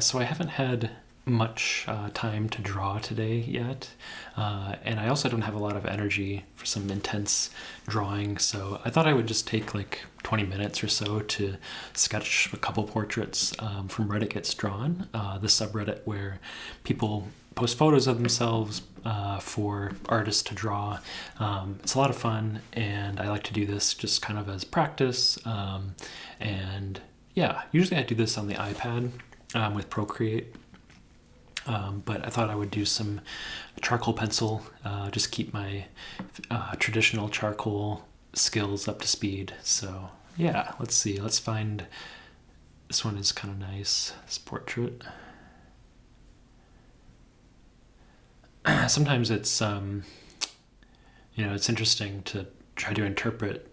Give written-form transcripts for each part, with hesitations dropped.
So I haven't had much time to draw today yet, and I also don't have a lot of energy for some intense drawing, so I thought I would just take like 20 minutes or so to sketch a couple portraits from RedditGetsDrawn, the subreddit where people post photos of themselves for artists to draw. It's a lot of fun, and I like to do this just kind of as practice, and yeah, usually I do this on the iPad with Procreate. But I thought I would do some charcoal pencil, just keep my traditional charcoal skills up to speed. So yeah, let's see. Let's find, this one is kind of nice, this portrait. Sometimes it's, it's interesting to try to interpret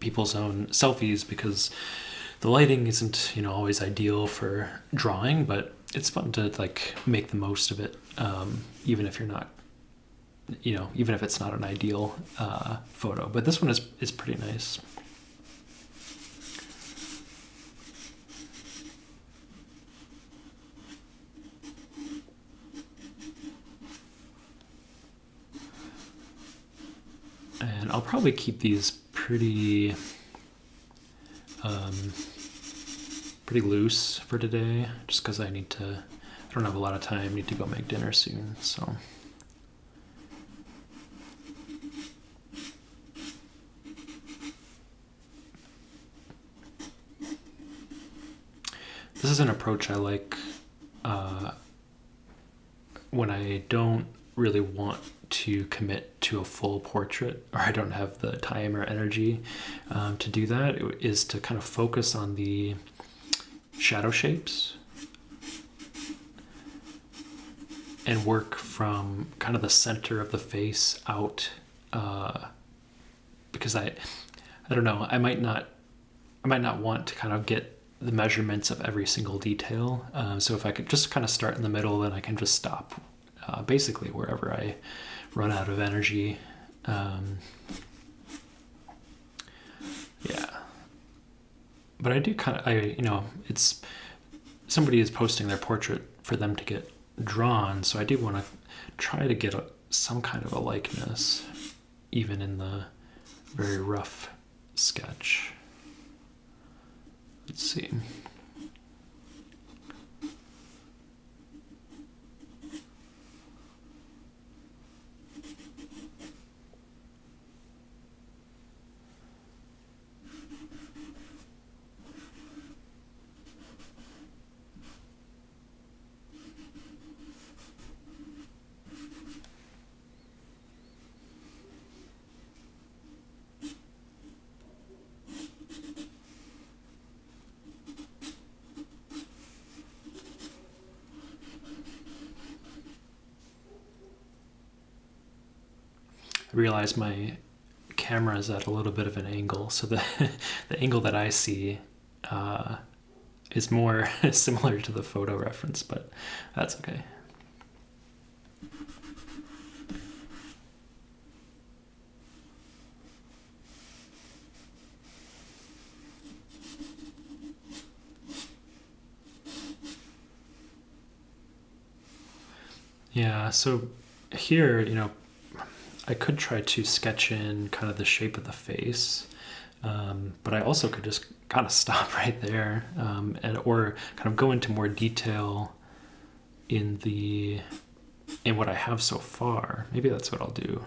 people's own selfies because the lighting isn't, always ideal for drawing, but it's fun to like make the most of it, even if you're not, even if it's not an ideal photo. But this one is pretty nice. And I'll probably keep these pretty loose for today, just because I don't have a lot of time, I need to go make dinner soon, so. This is an approach I like when I don't really want to commit to a full portrait, or I don't have the time or energy to do that, is to kind of focus on the shadow shapes and work from kind of the center of the face out, because I don't know, I might not want to kind of get the measurements of every single detail. So if I could just kind of start in the middle, then I can just stop basically wherever I run out of energy. Yeah. But I do kind of, it's, somebody is posting their portrait for them to get drawn, so I do want to try to get some kind of a likeness, even in the very rough sketch. Let's see. I realize my camera is at a little bit of an angle, so the angle that I see is more similar to the photo reference, but that's okay. Yeah, so here, I could try to sketch in kind of the shape of the face, but I also could just kind of stop right there, or kind of go into more detail in what I have so far. Maybe that's what I'll do.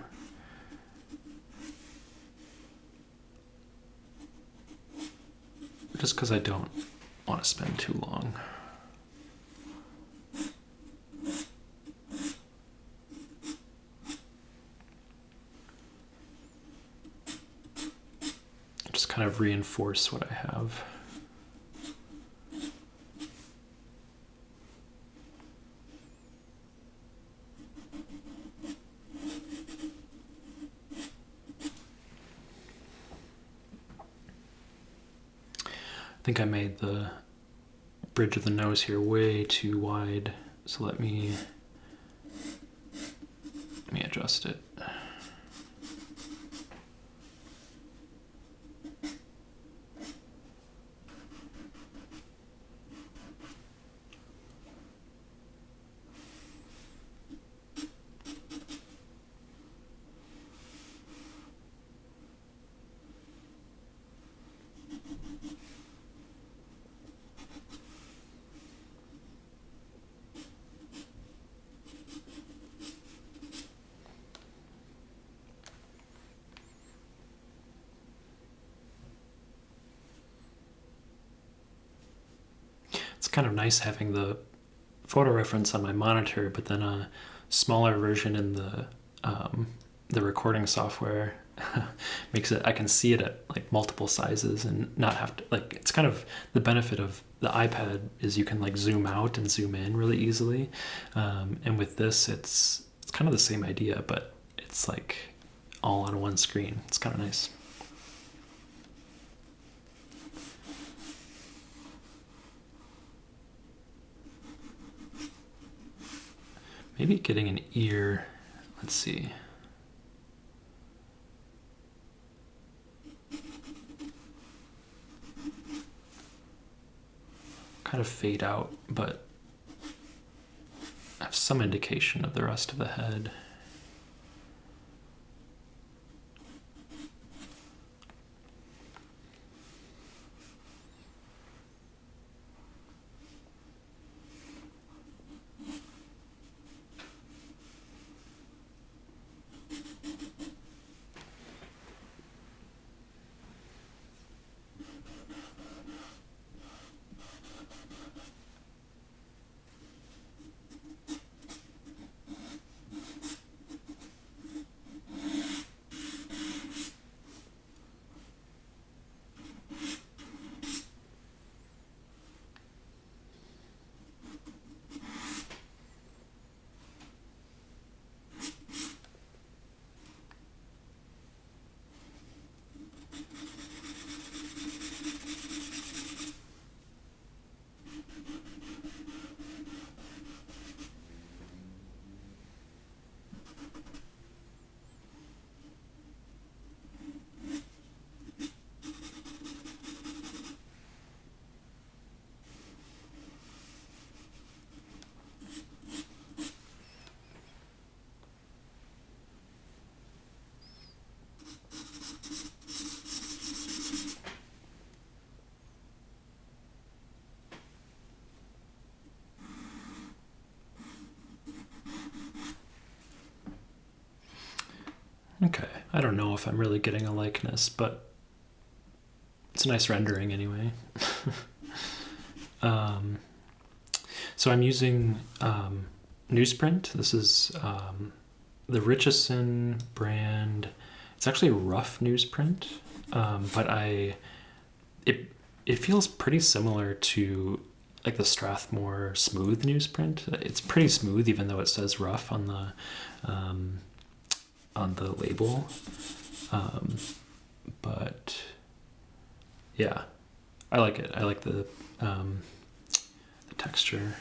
Just because I don't want to spend too long. Just kind of reinforce what I have. I think I made the bridge of the nose here way too wide, so let me adjust it. kind of nice having the photo reference on my monitor, but then a smaller version in the recording software makes it, I can see it at like multiple sizes and not have to, like, it's kind of the benefit of the iPad is you can like zoom out and zoom in really easily. And with this, it's kind of the same idea, but it's like all on one screen. It's kind of nice. Maybe getting an ear, let's see. Kind of fade out, but I have some indication of the rest of the head. Okay, I don't know if I'm really getting a likeness, but it's a nice rendering anyway. So I'm using newsprint. This is the Richardson brand. It's actually rough newsprint, but it feels pretty similar to like the Strathmore smooth newsprint. It's pretty smooth, even though it says rough on the label. But yeah, I like it. I like the texture.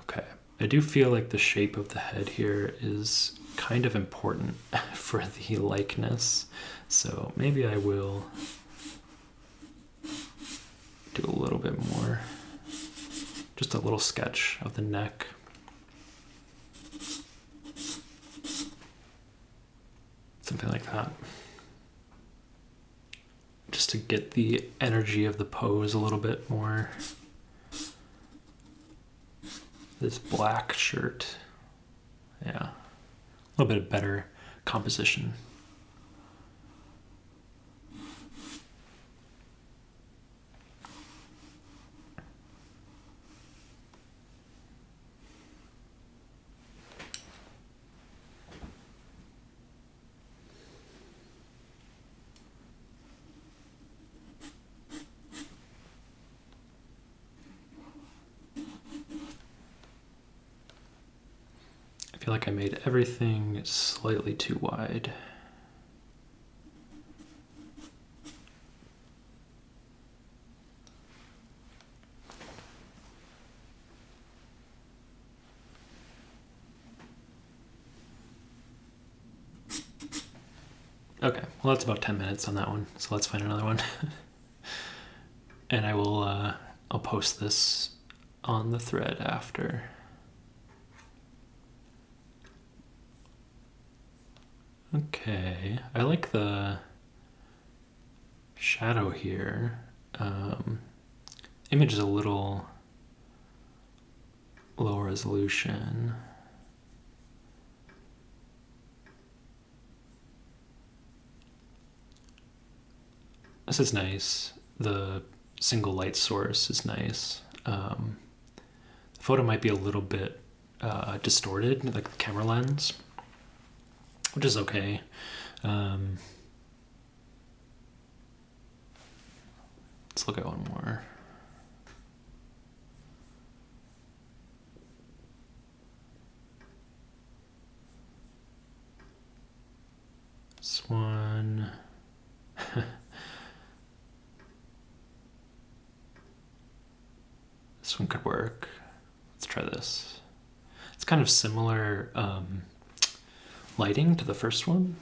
Okay, I do feel like the shape of the head here is kind of important for the likeness, so maybe I will do a little bit more, just a little sketch of the neck. Something like that. Just to get the energy of the pose a little bit more. This black shirt. Yeah. A little bit of better composition. I feel like I made everything slightly too wide. Okay, well that's about 10 minutes on that one, so let's find another one. And I will, I'll post this on the thread after. Okay, I like the shadow here. Image is a little low resolution. This is nice. The single light source is nice. The photo might be a little bit distorted, like the camera lens, which is okay. Let's look at one more. This one. This one could work. Let's try this. It's kind of similar lighting to the first one.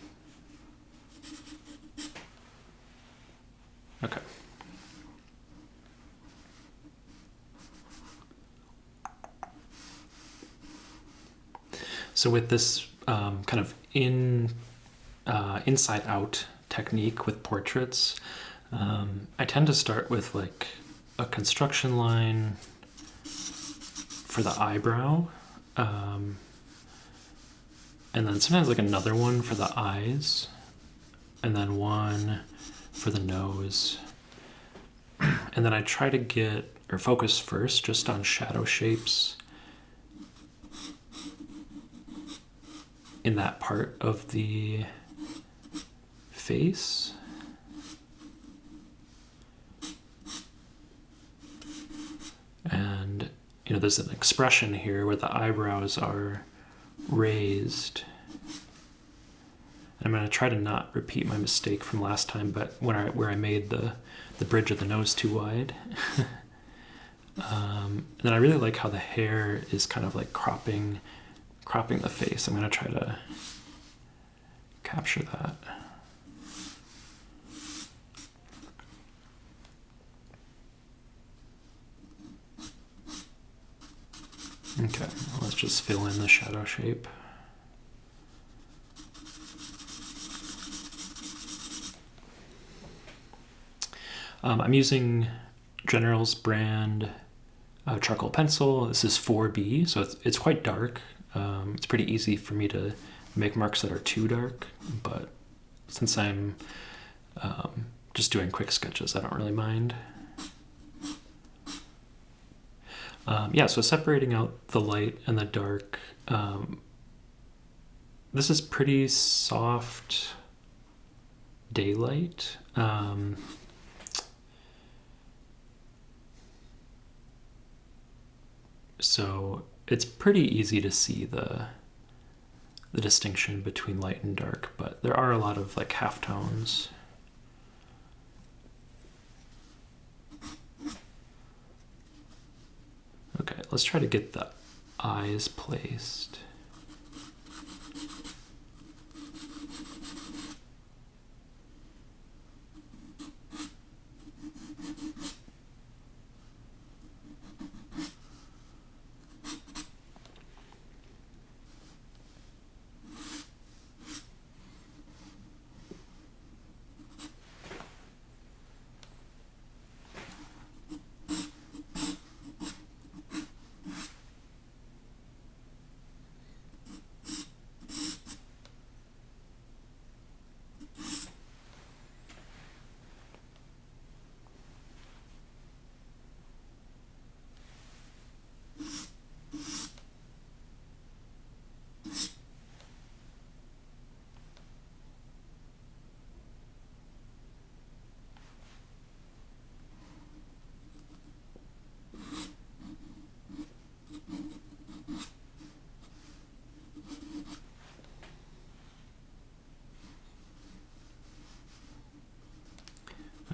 Okay. So with this kind of inside out technique with portraits, I tend to start with like a construction line for the eyebrow, and then sometimes like another one for the eyes, and then one for the nose. And then I try to get or focus first just on shadow shapes in that part of the face. And, you know, there's an expression here where the eyebrows are raised. And I'm going to try to not repeat my mistake from last time, but where I made the bridge of the nose too wide. And then I really like how the hair is kind of like cropping the face. I'm going to try to capture that. Okay, let's just fill in the shadow shape. I'm using General's brand charcoal pencil. This is 4B, so it's quite dark. It's pretty easy for me to make marks that are too dark, but since I'm just doing quick sketches, I don't really mind. Yeah, so separating out the light and the dark. This is pretty soft daylight. So it's pretty easy to see the distinction between light and dark, but there are a lot of like halftones. Okay, let's try to get the eyes placed.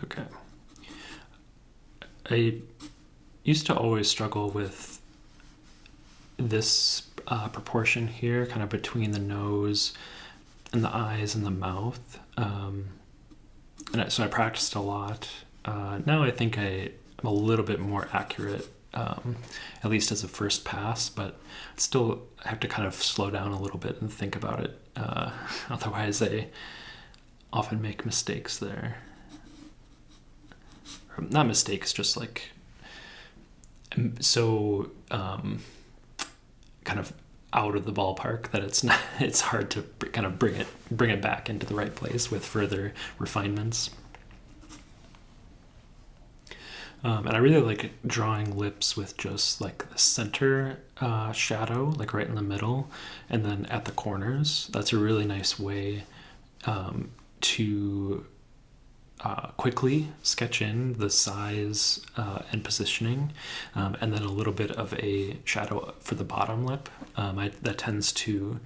Okay. I used to always struggle with this proportion here, kind of between the nose and the eyes and the mouth. So I practiced a lot. Now I think I'm a little bit more accurate, at least as a first pass, but still have to kind of slow down a little bit and think about it. Otherwise I often make mistakes there. Not mistakes, just like so kind of out of the ballpark that it's hard to kind of bring it back into the right place with further refinements. And I really like drawing lips with just like the center shadow, like right in the middle, and then at the corners. That's a really nice way to quickly sketch in the size and positioning, and then a little bit of a shadow for the bottom lip. That tends to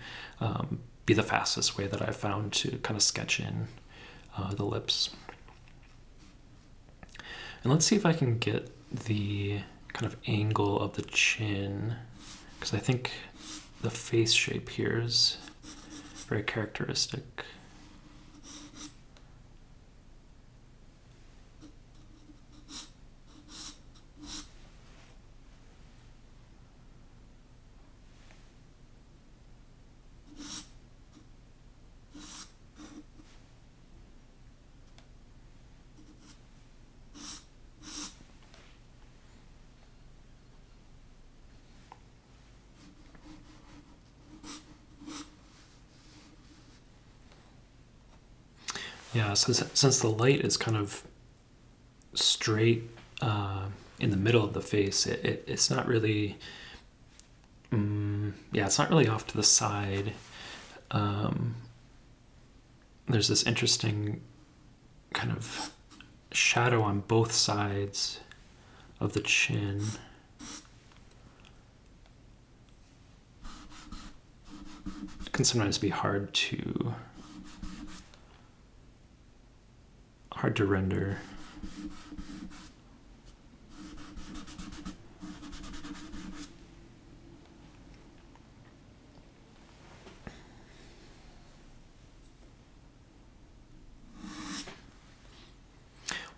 be the fastest way that I've found to kind of sketch in the lips. And let's see if I can get the kind of angle of the chin, because I think the face shape here is very characteristic. Yeah, since the light is kind of straight in the middle of the face, it's not really, it's not really off to the side. There's this interesting kind of shadow on both sides of the chin. It can sometimes be hard to render.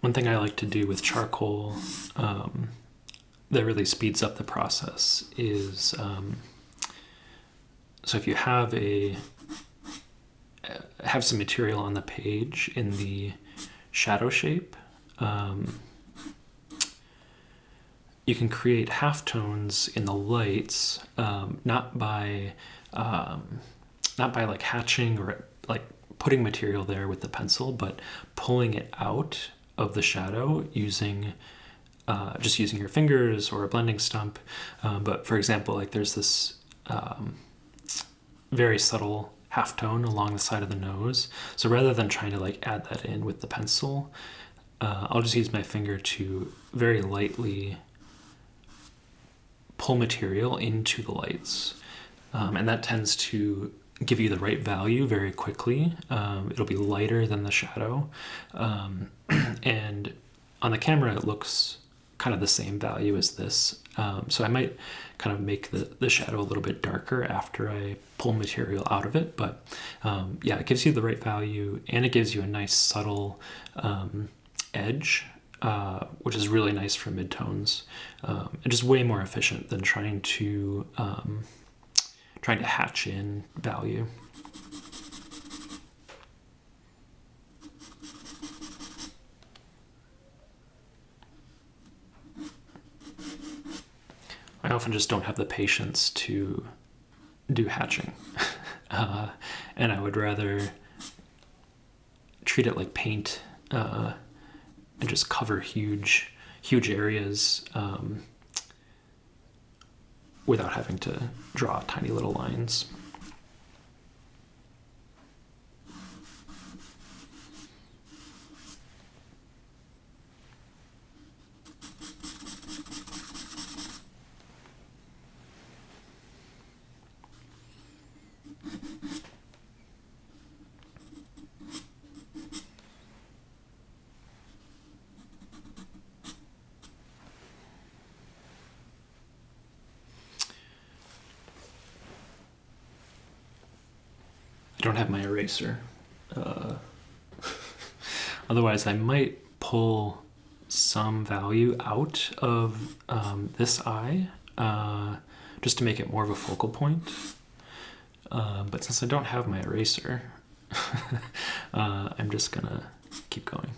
One thing I like to do with charcoal that really speeds up the process is, so if you have some material on the page in the shadow shape, you can create halftones in the lights, not by like hatching or like putting material there with the pencil, but pulling it out of the shadow using just using your fingers or a blending stump. But for example, like there's this very subtle halftone along the side of the nose. So rather than trying to like add that in with the pencil, I'll just use my finger to very lightly pull material into the lights. And that tends to give you the right value very quickly. It'll be lighter than the shadow. And on the camera, it looks kind of the same value as this. So I might kind of make the shadow a little bit darker after I pull material out of it. But yeah, it gives you the right value, and it gives you a nice subtle edge, which is really nice for midtones. And just way more efficient than trying to hatch in value. I often just don't have the patience to do hatching. And I would rather treat it like paint and just cover huge areas without having to draw tiny little lines. I don't have my eraser. Otherwise, I might pull some value out of this eye just to make it more of a focal point. But since I don't have my eraser, I'm just gonna keep going.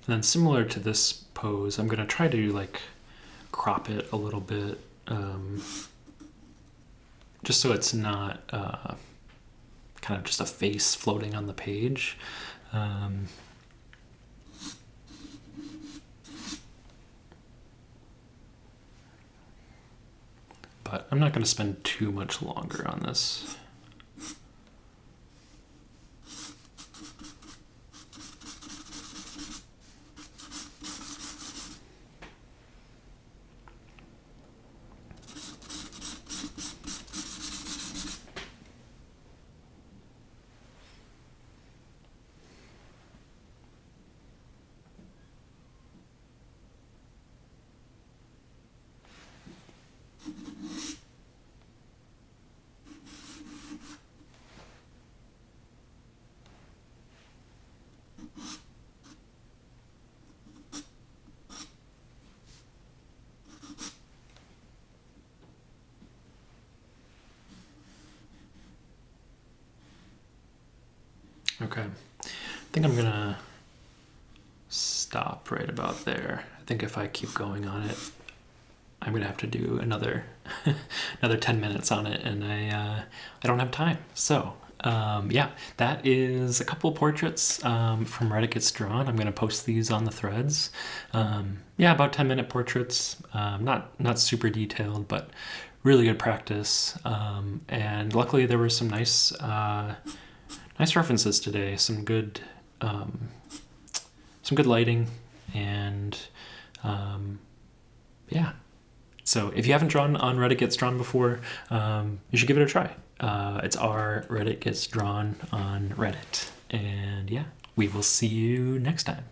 then similar to this pose, I'm gonna try to like crop it a little bit, just so it's not kind of just a face floating on the page. But I'm not going to spend too much longer on this. Okay, I think I'm gonna stop right about there. I think if I keep going on it, I'm gonna have to do another another 10 minutes on it, and I don't have time. So yeah, that is a couple of portraits from RedditGetsDrawn. I'm gonna post these on the threads. Yeah, about 10-minute portraits. Not super detailed, but really good practice. And luckily there were some nice references today. Some good lighting, and yeah. So if you haven't drawn on RedditGetsDrawn before, you should give it a try. It's RedditGetsDrawn on Reddit. And yeah, we will see you next time.